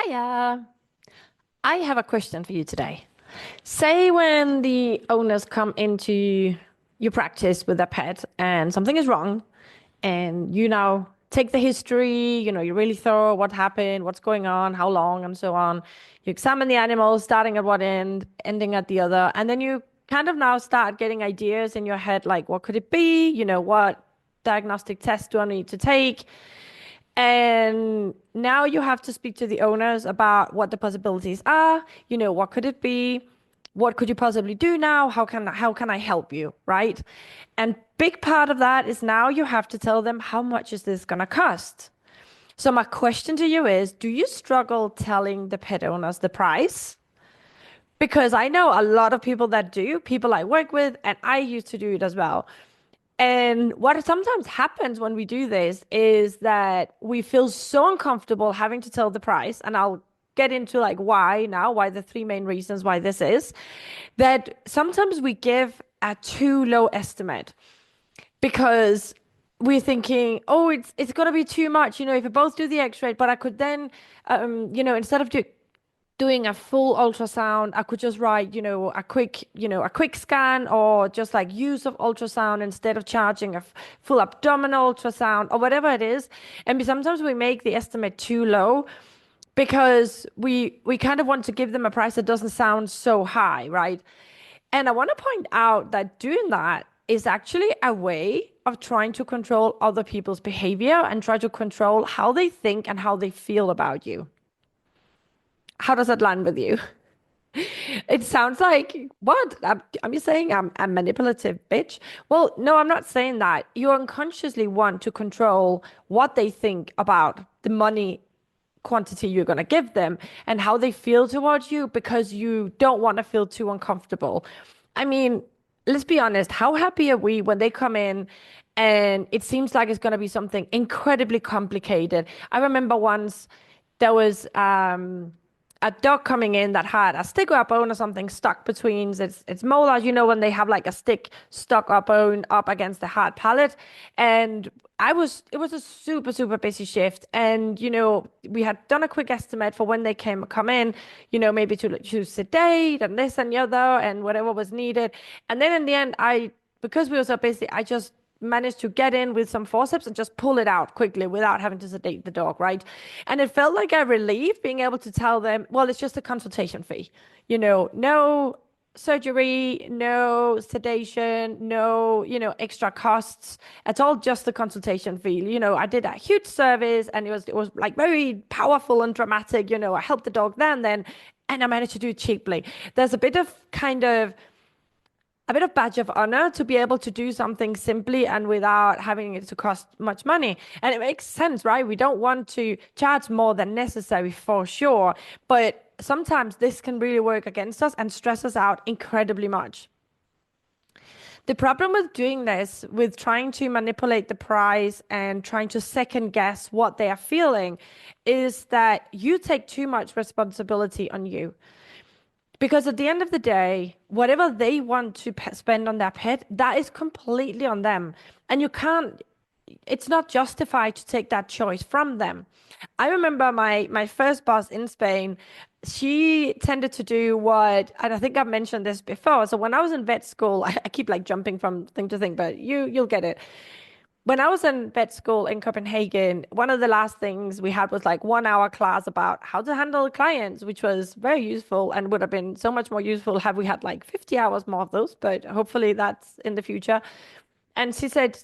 Hiya. I have a question for you today. Say when the owners come into your practice with their pet and something is wrong, and you now take the history, you're really thorough, what happened, what's going on, how long, and so on. You examine the animal, starting at one end, ending at the other, and then you kind of now start getting ideas in your head like, what could it be? What diagnostic test do I need to take? And now you have to speak to the owners about what the possibilities are. What could it be? What could you possibly do now? How can I help you, right? And big part of that is now you have to tell them how much is this gonna cost. So my question to you is, do you struggle telling the pet owners the price? Because I know a lot of people that do, people I work with, and I used to do it as well. And what sometimes happens when we do this is that we feel so uncomfortable having to tell the price. And I'll get into like why the three main reasons why this is that sometimes we give a too low estimate because we're thinking, oh, it's gonna be too much, if we both do the X-ray, but I could then, instead of doing a full ultrasound, I could just write, a quick scan or just like use of ultrasound instead of charging a full abdominal ultrasound or whatever it is. And sometimes we make the estimate too low because we kind of want to give them a price that doesn't sound so high, right? And I want to point out that doing that is actually a way of trying to control other people's behavior and try to control how they think and how they feel about you. How does that land with you? It sounds like, what? Am you saying I'm a manipulative bitch? Well, no, I'm not saying that. You unconsciously want to control what they think about the money quantity you're going to give them and how they feel towards you because you don't want to feel too uncomfortable. I mean, let's be honest, how happy are we when they come in and it seems like it's going to be something incredibly complicated? I remember once there was a dog coming in that had a stick or bone or something stuck between its molars, when they have like a stick stuck or bone up against the hard palate. And it was a super, super busy shift. And, we had done a quick estimate for when they come in, maybe to sedate and this and the other and whatever was needed. And then in the end, because we were so busy, I just managed to get in with some forceps and just pull it out quickly without having to sedate the dog, right? And it felt like a relief being able to tell them, well, it's just a consultation fee. No surgery, no sedation, no, extra costs. It's all just the consultation fee. I did a huge service and it was like very powerful and dramatic. I helped the dog then, and I managed to do it cheaply. There's a bit of badge of honor to be able to do something simply and without having it to cost much money. And it makes sense, right? We don't want to charge more than necessary for sure, but sometimes this can really work against us and stress us out incredibly much. The problem with doing this, with trying to manipulate the price and trying to second guess what they are feeling, is that you take too much responsibility on you. Because at the end of the day, whatever they want to spend on their pet, that is completely on them. And it's not justified to take that choice from them. I remember my first boss in Spain, she tended to do and I think I've mentioned this before. So when I was in vet school, I keep like jumping from thing to thing, but you'll get it. When I was in vet school in Copenhagen, one of the last things we had was like 1 hour class about how to handle clients, which was very useful and would have been so much more useful had we had like 50 hours more of those, but hopefully that's in the future. And she said,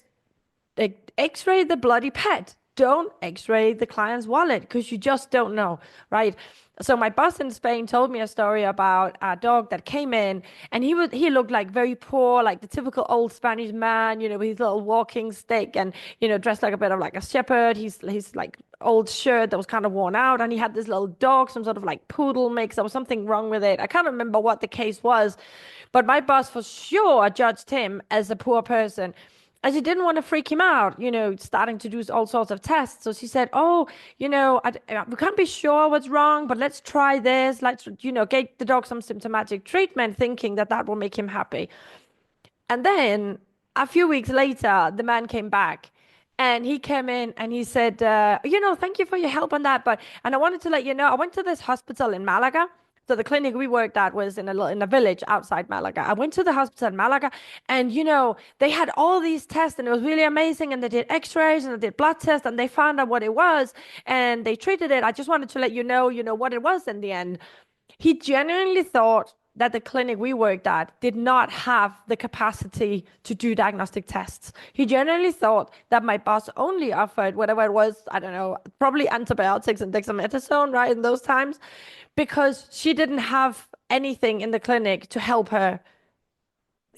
like, X-ray the bloody pet. Don't X-ray the client's wallet because you just don't know, right? So my boss in Spain told me a story about a dog that came in, and he looked like very poor, like the typical old Spanish man, with his little walking stick and dressed like a bit of like a shepherd. He's like old shirt that was kind of worn out, and he had this little dog, some sort of like poodle mix. There was something wrong with it. I can't remember what the case was, but my boss for sure judged him as a poor person as she didn't want to freak him out, starting to do all sorts of tests. So she said, "Oh, we can't be sure what's wrong, but let's try this. Let's, get the dog some symptomatic treatment, thinking that that will make him happy." And then a few weeks later, the man came back And he came in and he said, thank you for your help on that. And I wanted to let you know, I went to this hospital in Malaga. So the clinic we worked at was in a village outside Malaga. I went to the hospital in Malaga, and they had all these tests, and it was really amazing. And they did X-rays and they did blood tests, and they found out what it was, and they treated it. I just wanted to let you know what it was in the end. He genuinely thought that the clinic we worked at did not have the capacity to do diagnostic tests. He genuinely thought that my boss only offered whatever it was, I don't know, probably antibiotics and dexamethasone, right, in those times, because she didn't have anything in the clinic to help her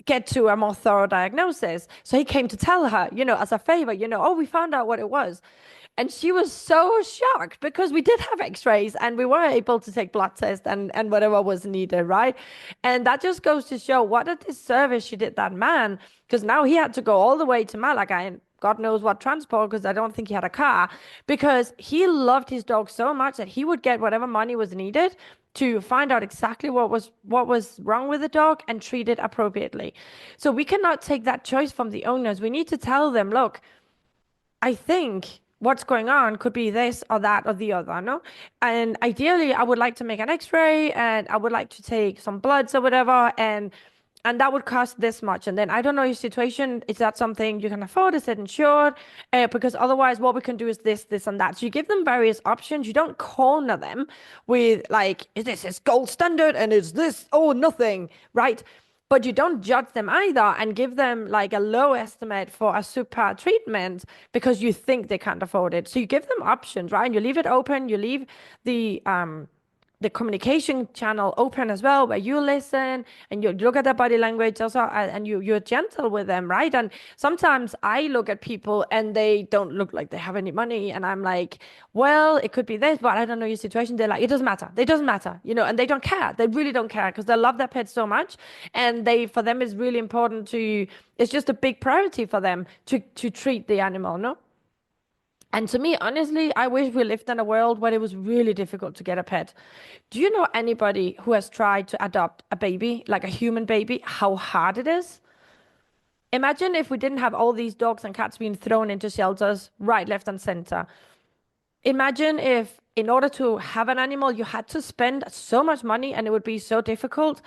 get to a more thorough diagnosis. So he came to tell her, as a favor, oh, we found out what it was. And she was so shocked because we did have x-rays and we were able to take blood tests and whatever was needed, right? And that just goes to show what a disservice she did that man, because now he had to go all the way to Malaga and God knows what transport, because I don't think he had a car, because he loved his dog so much that he would get whatever money was needed to find out exactly what was wrong with the dog and treat it appropriately. So we cannot take that choice from the owners. We need to tell them, look, I think what's going on could be this or that or the other, no? And ideally, I would like to make an X-ray and I would like to take some bloods or whatever, and that would cost this much. And then I don't know your situation. Is that something you can afford? Is it insured? Because otherwise, what we can do is this, this, and that. So you give them various options. You don't corner them with like, this is gold standard and it's this, oh, nothing, right? But you don't judge them either and give them like a low estimate for a super treatment because you think they can't afford it. So you give them options, right? And you leave it open. You leave the communication channel open as well, where you listen and you look at their body language also, and you're gentle with them, right? And sometimes I look at people and they don't look like they have any money, and I'm like, well, it could be this, but I don't know your situation. They're like, it doesn't matter. It doesn't matter, and they don't care. They really don't care because they love their pets so much, and for them it's really important to. It's just a big priority for them to treat the animal, no? And to me, honestly, I wish we lived in a world where it was really difficult to get a pet. Do you know anybody who has tried to adopt a baby, like a human baby, how hard it is? Imagine if we didn't have all these dogs and cats being thrown into shelters right, left, and center. Imagine if, in order to have an animal, you had to spend so much money and it would be so difficult.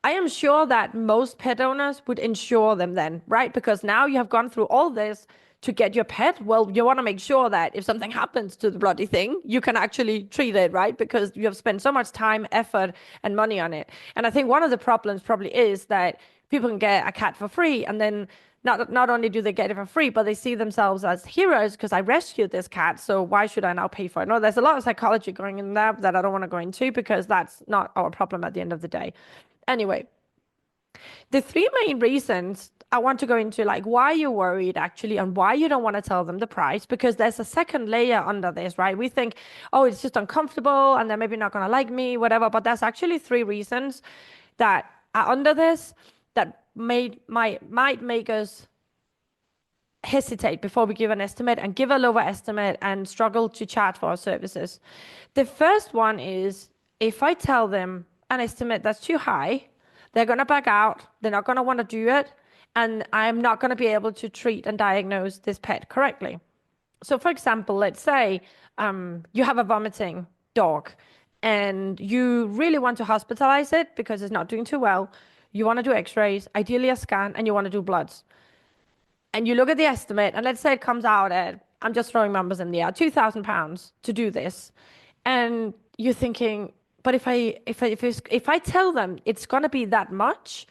I am sure that most pet owners would insure them then, right? Because now you have gone through all this to get your pet. Well, you want to make sure that if something happens to the bloody thing, you can actually treat it, right? Because you have spent so much time, effort, and money on it. And I think one of the problems probably is that people can get a cat for free, and then not only do they get it for free, but they see themselves as heroes because I rescued this cat, so why should I now pay for it? No, there's a lot of psychology going in there that I don't want to go into because that's not our problem at the end of the day. Anyway, the three main reasons I want to go into, like why you're worried actually and why you don't want to tell them the price, because there's a second layer under this, right? We think, oh, it's just uncomfortable and they're maybe not going to like me, whatever. But there's actually three reasons that are under this that might make us hesitate before we give an estimate and give a lower estimate and struggle to charge for our services. The first one is if I tell them an estimate that's too high, they're going to back out, they're not going to want to do it, and I'm not going to be able to treat and diagnose this pet correctly. So, for example, let's say you have a vomiting dog and you really want to hospitalize it because it's not doing too well. You want to do x-rays, ideally a scan, and you want to do bloods. And you look at the estimate, and let's say it comes out at, I'm just throwing numbers in the air, £2,000 to do this. And you're thinking, but if I tell them it's going to be that much,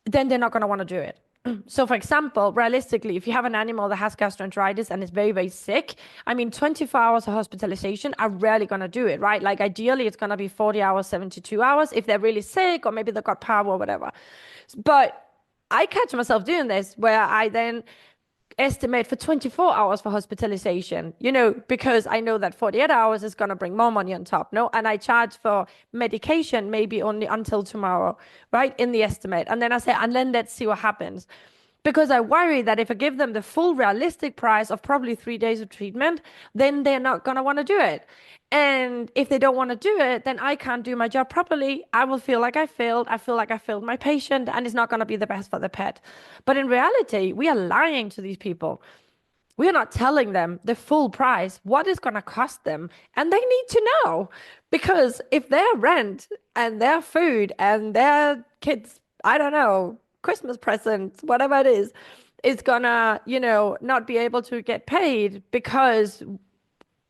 then they're not going to want to do it. So, for example, realistically, if you have an animal that has gastroenteritis and is very, very sick, I mean, 24 hours of hospitalization are rarely going to do it, right? Like, ideally, it's going to be 40 hours, 72 hours if they're really sick or maybe they've got power or whatever. But I catch myself doing this where I then estimate for 24 hours for hospitalization, because I know that 48 hours is going to bring more money on top, no? And I charge for medication maybe only until tomorrow, right? In the estimate. And then I say, and then let's see what happens. Because I worry that if I give them the full realistic price of probably 3 days of treatment, then they're not going to want to do it. And if they don't want to do it, then I can't do my job properly. I will feel like I failed. I feel like I failed my patient, and it's not going to be the best for the pet. But in reality, we are lying to these people. We are not telling them the full price, what it's going to cost them. And they need to know because if their rent and their food and their kids, I don't know, Christmas presents, whatever it is gonna, not be able to get paid because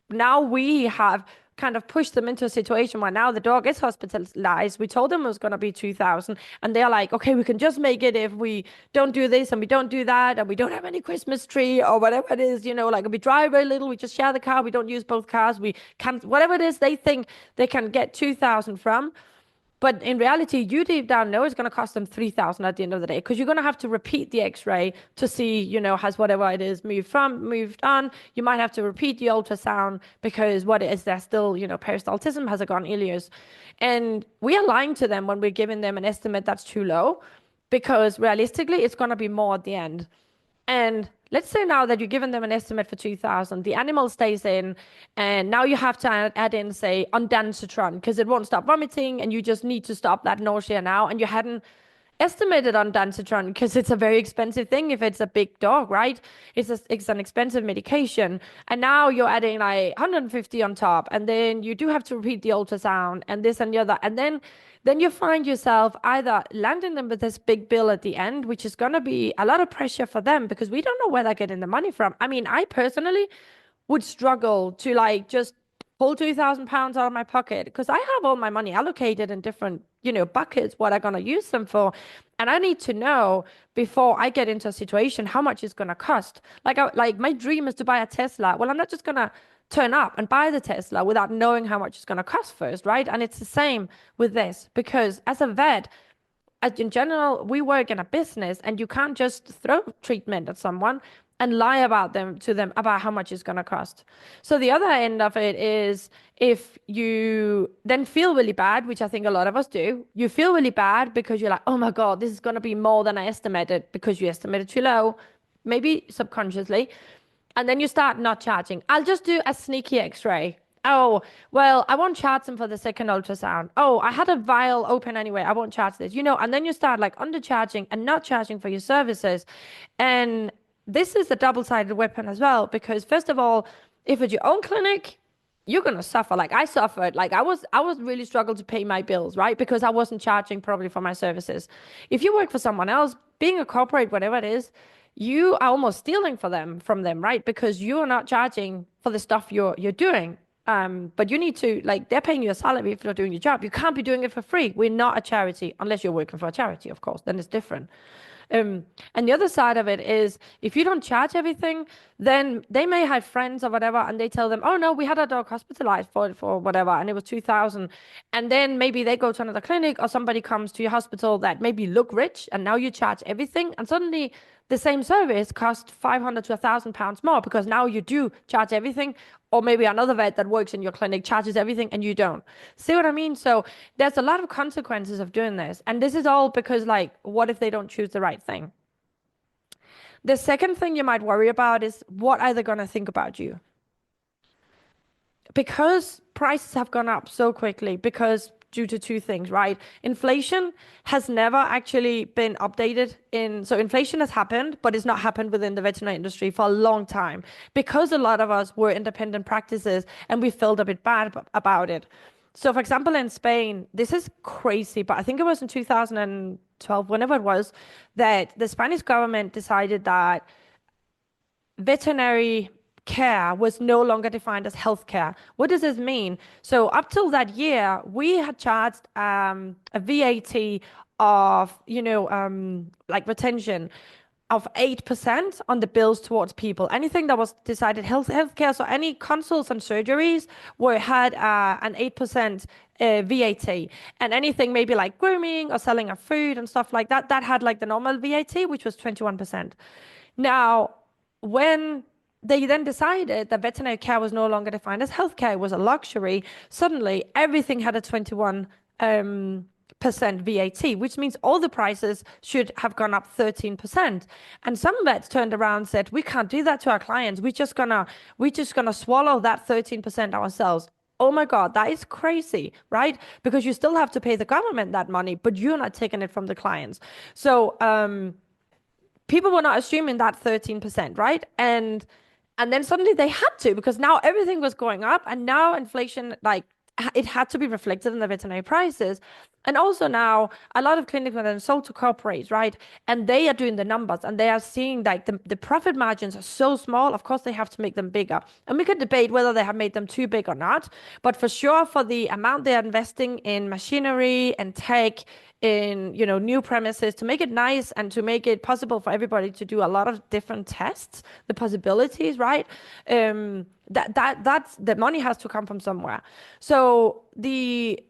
now we have kind of pushed them into a situation where now the dog is hospitalized. We told them it was going to be 2,000 and they're like, okay, we can just make it if we don't do this and we don't do that and we don't have any Christmas tree or whatever it is, like we drive very little, we just share the car, we don't use both cars, we can, whatever it is they think they can get 2,000 from. But in reality, you deep down know it's going to cost them 3,000 at the end of the day because you're going to have to repeat the X-ray to see, has whatever it is moved on. You might have to repeat the ultrasound because what is there still, peristaltism, has it gone ileus? And we are lying to them when we're giving them an estimate that's too low because realistically, it's going to be more at the end. And let's say now that you're giving them an estimate for 2,000, the animal stays in, and now you have to add in, say, ondansetron, because it won't stop vomiting, and you just need to stop that nausea now, and you hadn't estimated ondansetron because it's a very expensive thing if it's a big dog, right? It's an expensive medication, and now you're adding like 150 on top, and then you do have to repeat the ultrasound and this and the other, and then you find yourself either landing them with this big bill at the end, which is going to be a lot of pressure for them because we don't know where they're getting the money from. I mean, I personally would struggle to like just pull 2,000 pounds out of my pocket because I have all my money allocated in different, buckets, what I'm going to use them for. And I need to know before I get into a situation how much it's going to cost. Like my dream is to buy a Tesla. Well, I'm not just going to turn up and buy the Tesla without knowing how much it's going to cost first, right? And it's the same with this because as a vet, as in general, we work in a business and you can't just throw treatment at someone and lie about them to them about how much it's going to cost. So the other end of it is if you then feel really bad, which I think a lot of us do, you feel really bad because you're like, oh my God, this is going to be more than I estimated because you estimated too low, maybe subconsciously. And then you start not charging. I'll just do a sneaky x-ray. Oh, well, I won't charge them for the second ultrasound. Oh, I had a vial open anyway. I won't charge this, and then you start like undercharging and not charging for your services. And this is a double-sided weapon as well, because first of all, if it's your own clinic, you're gonna suffer. Like I suffered. Like I was really struggled to pay my bills, right? Because I wasn't charging probably for my services. If you work for someone else, being a corporate, whatever it is, you are almost stealing from them, right? Because you are not charging for the stuff you're doing. But you need to, like, they're paying you a salary if you're doing your job. You can't be doing it for free. We're not a charity unless you're working for a charity, of course. Then it's different. And the other side of it is if you don't charge everything, then they may have friends or whatever, and they tell them, oh no, we had a dog hospitalized for whatever, and it was 2,000. And then maybe they go to another clinic or somebody comes to your hospital that maybe look rich, and now you charge everything, and suddenly the same service costs 500 to £1,000 more because now you do charge everything, or maybe another vet that works in your clinic charges everything and you don't. See what I mean? So there's a lot of consequences of doing this. And this is all because, like, what if they don't choose the right thing? The second thing you might worry about is what are they going to think about you? Because prices have gone up so quickly, because due to two things, right? Inflation has never actually been updated so inflation has happened, but it's not happened within the veterinary industry for a long time because a lot of us were independent practices and we felt a bit bad about it. So for example, in Spain, this is crazy, but I think it was in 2012, whenever it was, that the Spanish government decided that veterinary care was no longer defined as healthcare. What does this mean? So up till that year, we had charged a VAT of, like retention of 8% on the bills towards people. Anything that was decided healthcare, so any consults and surgeries had an 8% VAT, and anything maybe like grooming or selling of food and stuff like that, that had like the normal VAT, which was 21%. Now, when they then decided that veterinary care was no longer defined as healthcare, it was a luxury, suddenly everything had a 21% VAT, which means all the prices should have gone up 13%. And some vets turned around and said, we can't do that to our clients. We're just gonna swallow that 13% ourselves. Oh my God, that is crazy, right? Because you still have to pay the government that money, but you're not taking it from the clients. So people were not assuming that 13%, right? And And then suddenly they had to because now everything was going up and now inflation, like it had to be reflected in the veterinary prices. And also now a lot of clinics were then sold to corporates, right? And they are doing the numbers and they are seeing like the profit margins are so small. Of course, they have to make them bigger. And we could debate whether they have made them too big or not. But for sure, for the amount they are investing in machinery and tech, in new premises to make it nice and to make it possible for everybody to do a lot of different tests, the possibilities, right? That's the money has to come from somewhere. So the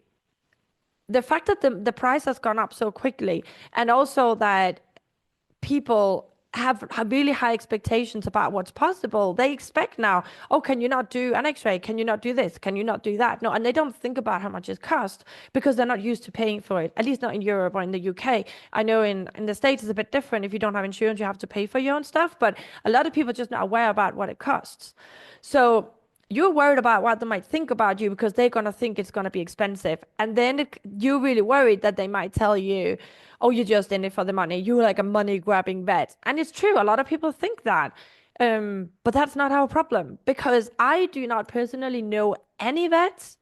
fact that the price has gone up so quickly, and also that people have really high expectations about what's possible. They expect now, oh, can you not do an x-ray? Can you not do this? Can you not do that? No, and they don't think about how much it costs because they're not used to paying for it, at least not in Europe or in the UK. I know in the States it's a bit different. If you don't have insurance, you have to pay for your own stuff, but a lot of people are just not aware about what it costs. So you're worried about what they might think about you because they're going to think it's going to be expensive. And then you're really worried that they might tell you, oh, you're just in it for the money. You're like a money grabbing vet. And it's true. A lot of people think that. But that's not our problem because I do not personally know any vets,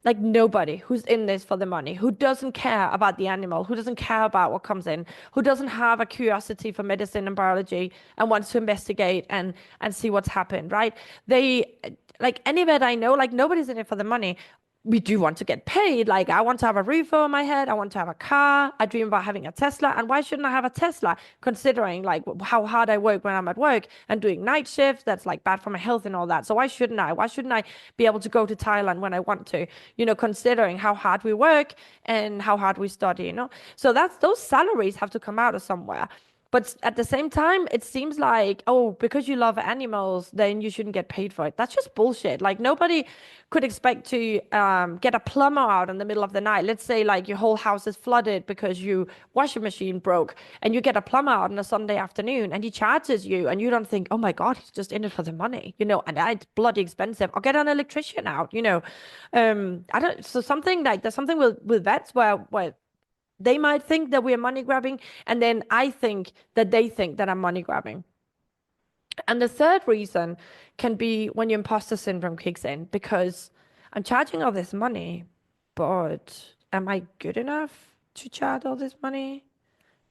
like nobody who's in this for the money, who doesn't care about the animal, who doesn't care about what comes in, who doesn't have a curiosity for medicine and biology and wants to investigate and see what's happened, right? They like any vet I know, like nobody's in it for the money. We do want to get paid. Like I want to have a roof over my head. I want to have a car. I dream about having a Tesla. And why shouldn't I have a Tesla? Considering like how hard I work when I'm at work and doing night shifts, that's like bad for my health and all that. So why shouldn't I? Why shouldn't I be able to go to Thailand when I want to? Considering how hard we work and how hard we study. So that's those salaries have to come out of somewhere. But at the same time, it seems like, oh, because you love animals, then you shouldn't get paid for it. That's just bullshit. Like nobody could expect to get a plumber out in the middle of the night. Let's say like your whole house is flooded because your washing machine broke, and you get a plumber out on a Sunday afternoon, and he charges you, and you don't think, oh my God, he's just in it for the money, and it's bloody expensive. Or get an electrician out. I don't. So something like there's something with vets where they might think that we're money grabbing, and then I think that they think that I'm money grabbing. And the third reason can be when your imposter syndrome kicks in because I'm charging all this money, but am I good enough to charge all this money?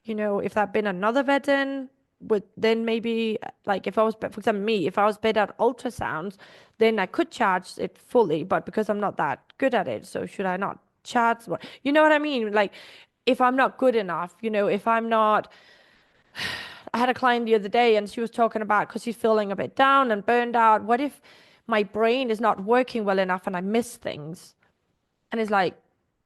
If there'd been another vet in, would then maybe like if I was, for example, me, if I was better at ultrasounds, then I could charge it fully, but because I'm not that good at it, so should I not charge more? You know what I mean? Like if I'm not good enough, if I'm not, I had a client the other day and she was talking about because she's feeling a bit down and burned out. What if my brain is not working well enough and I miss things? And it's like,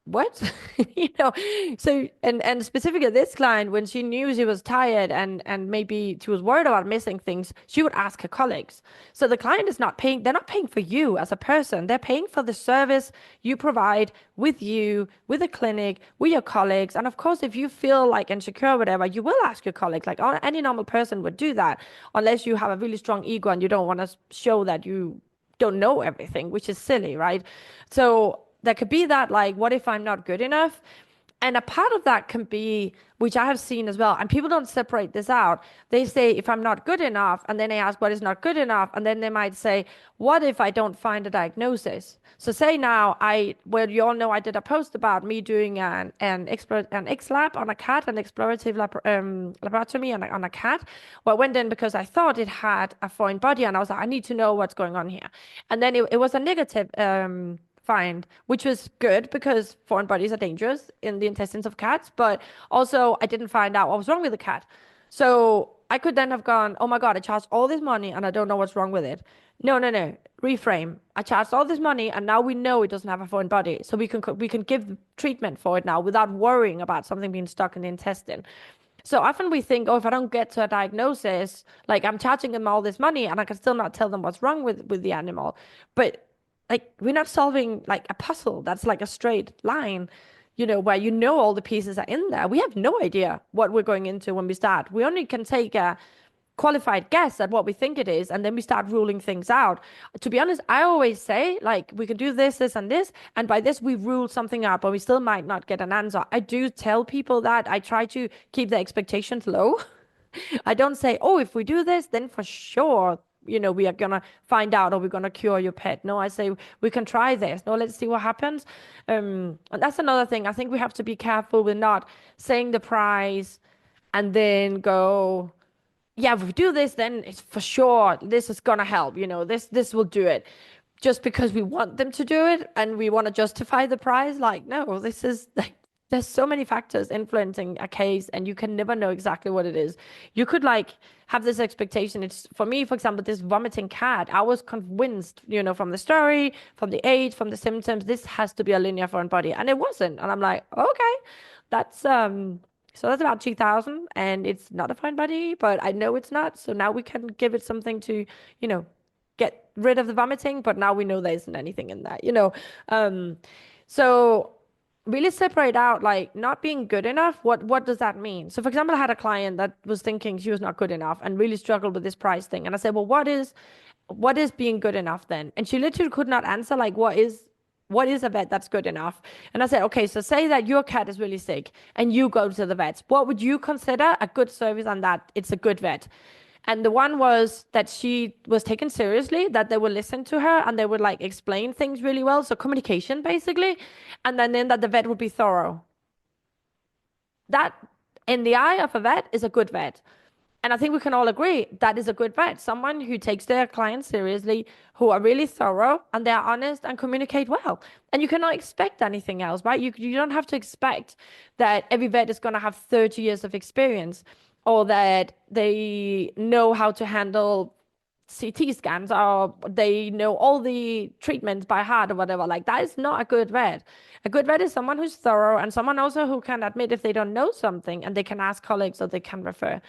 what? you know so and specifically this client, when she knew she was tired and maybe she was worried about missing things, she would ask her colleagues. So the client is not paying, they're not paying for you as a person, they're paying for the service you provide with you, with the clinic, with your colleagues. And of course, if you feel like insecure or whatever, you will ask your colleague, like any normal person would do that, unless you have a really strong ego and you don't want to show that you don't know everything, which is silly, right? So there could be that, like, what if I'm not good enough? And a part of that can be, which I have seen as well, and people don't separate this out. They say, if I'm not good enough, and then they ask what is not good enough, and then they might say, what if I don't find a diagnosis? So say now well, you all know I did a post about me doing an X lab on a cat, an explorative laboratory on a cat. Well, I went in because I thought it had a foreign body, and I was like, I need to know what's going on here. And then it was a negative find, which was good because foreign bodies are dangerous in the intestines of cats. But also, I didn't find out what was wrong with the cat. So I could then have gone, oh my God, I charged all this money and I don't know what's wrong with it. No, no, no. Reframe. I charged all this money and now we know it doesn't have a foreign body. So we can give treatment for it now without worrying about something being stuck in the intestine. So often we think, oh, if I don't get to a diagnosis, like I'm charging them all this money and I can still not tell them what's wrong with the animal. But like we're not solving like a puzzle that's like a straight line, where all the pieces are in there. We have no idea what we're going into when we start. We only can take a qualified guess at what we think it is, and then we start ruling things out. To be honest, I always say like we can do this, and this, and by this we rule something out, but we still might not get an answer. I do tell people that. I try to keep the expectations low. I don't say, oh, if we do this, then for sure we are gonna find out or we're gonna cure your pet. No, I say we can try this. No, let's see what happens. And that's another thing. I think we have to be careful with not saying the price and then go, yeah, if we do this, then it's for sure this is gonna help. This will do it. Just because we want them to do it and we want to justify the price, like, no, this is like there's so many factors influencing a case, and you can never know exactly what it is. You could like have this expectation. It's for me, for example, this vomiting cat. I was convinced, from the story, from the age, from the symptoms, this has to be a linear foreign body, and it wasn't. And I'm like, okay, that's so that's about 2000, and it's not a fine body, but I know it's not. So now we can give it something to, you know, get rid of the vomiting, but now we know there isn't anything in that. So really separate out like not being good enough. What does that mean? So for example, I had a client that was thinking she was not good enough and really struggled with this price thing. And I said, well, what is being good enough then? And she literally could not answer like what is a vet that's good enough? And I said, okay, so say that your cat is really sick and you go to the vet. What would you consider a good service on that? It's a good vet. And the one was that she was taken seriously, that they would listen to her and they would like explain things really well. So communication basically. And then that the vet would be thorough. That in the eye of a vet is a good vet. And I think we can all agree that is a good vet. Someone who takes their clients seriously, who are really thorough and they're honest and communicate well. And you cannot expect anything else, right? You don't have to expect that every vet is going to have 30 years of experience or that they know how to handle CT scans or they know all the treatments by heart or whatever. Like that is not a good vet. A good vet is someone who's thorough and someone also who can admit if they don't know something and they can ask colleagues or they can refer.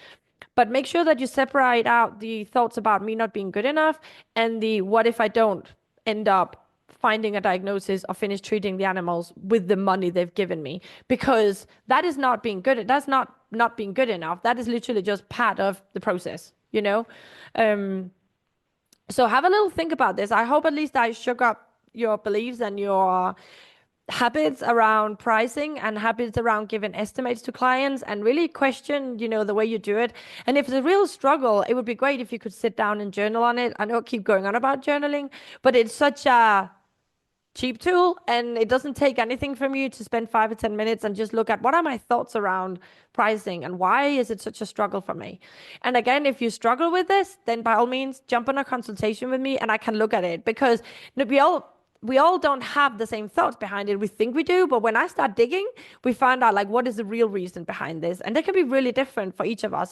But make sure that you separate out the thoughts about me not being good enough and the what if I don't end up finding a diagnosis or finish treating the animals with the money they've given me, because that is not being good. That's not being good enough. That is literally just part of the process. So have a little think about this. I hope at least I shook up your beliefs and your habits around pricing and habits around giving estimates to clients and really question, the way you do it. And if it's a real struggle, it would be great if you could sit down and journal on it. I know I keep going on about journaling, but it's such a cheap tool and it doesn't take anything from you to spend 5 or 10 minutes and just look at what are my thoughts around pricing and why is it such a struggle for me. And again, if you struggle with this, then by all means jump on a consultation with me and I can look at it, because we all don't have the same thoughts behind it. We think we do, but when I start digging, we find out like what is the real reason behind this, and they can be really different for each of us.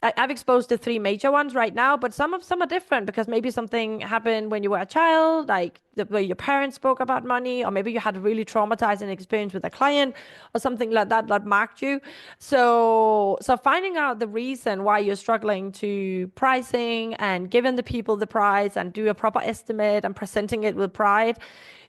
I've exposed the three major ones right now, but some are different because maybe something happened when you were a child, like the way your parents spoke about money, or maybe you had a really traumatizing experience with a client or something like that marked you. So finding out the reason why you're struggling to pricing and giving the people the price and do a proper estimate and presenting it with pride,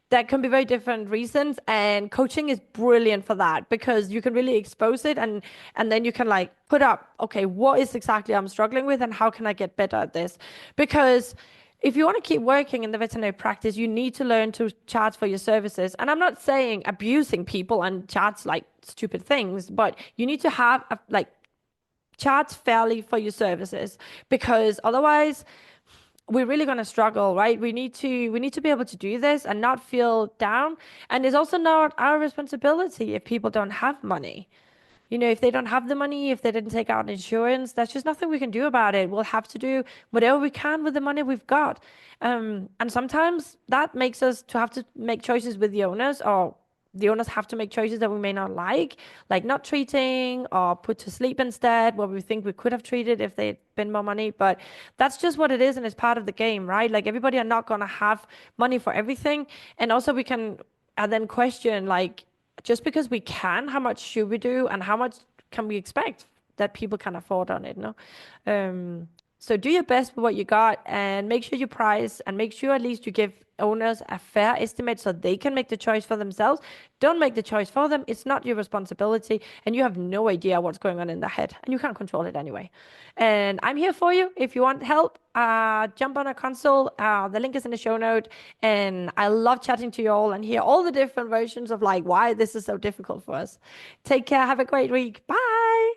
that can be very different reasons, and coaching is brilliant for that because you can really expose it and then you can like put up, okay, what is exactly I'm struggling with and how can I get better at this? Because if you want to keep working in the veterinary practice, you need to learn to charge for your services. And I'm not saying abusing people and charge like stupid things, but you need to have charge fairly for your services, because otherwise we're really going to struggle, right? We need to be able to do this and not feel down. And it's also not our responsibility if people don't have money. If they don't have the money, if they didn't take out insurance, that's just nothing we can do about it. We'll have to do whatever we can with the money we've got. And sometimes that makes us to have to make choices with the owners, or the owners have to make choices that we may not like not treating or put to sleep instead, where we think we could have treated if they'd been more money. But that's just what it is, and it's part of the game, right? Like everybody are not going to have money for everything. And also we can then question, like, just because we can, how much should we do and how much can we expect that people can afford on it, no? So do your best with what you got and make sure you price and make sure at least you give owners a fair estimate so they can make the choice for themselves. Don't make the choice for them. It's not your responsibility and you have no idea what's going on in their head and you can't control it anyway. And I'm here for you. If you want help, jump on a console. The link is in the show note. And I love chatting to you all and hear all the different versions of like why this is so difficult for us. Take care. Have a great week. Bye.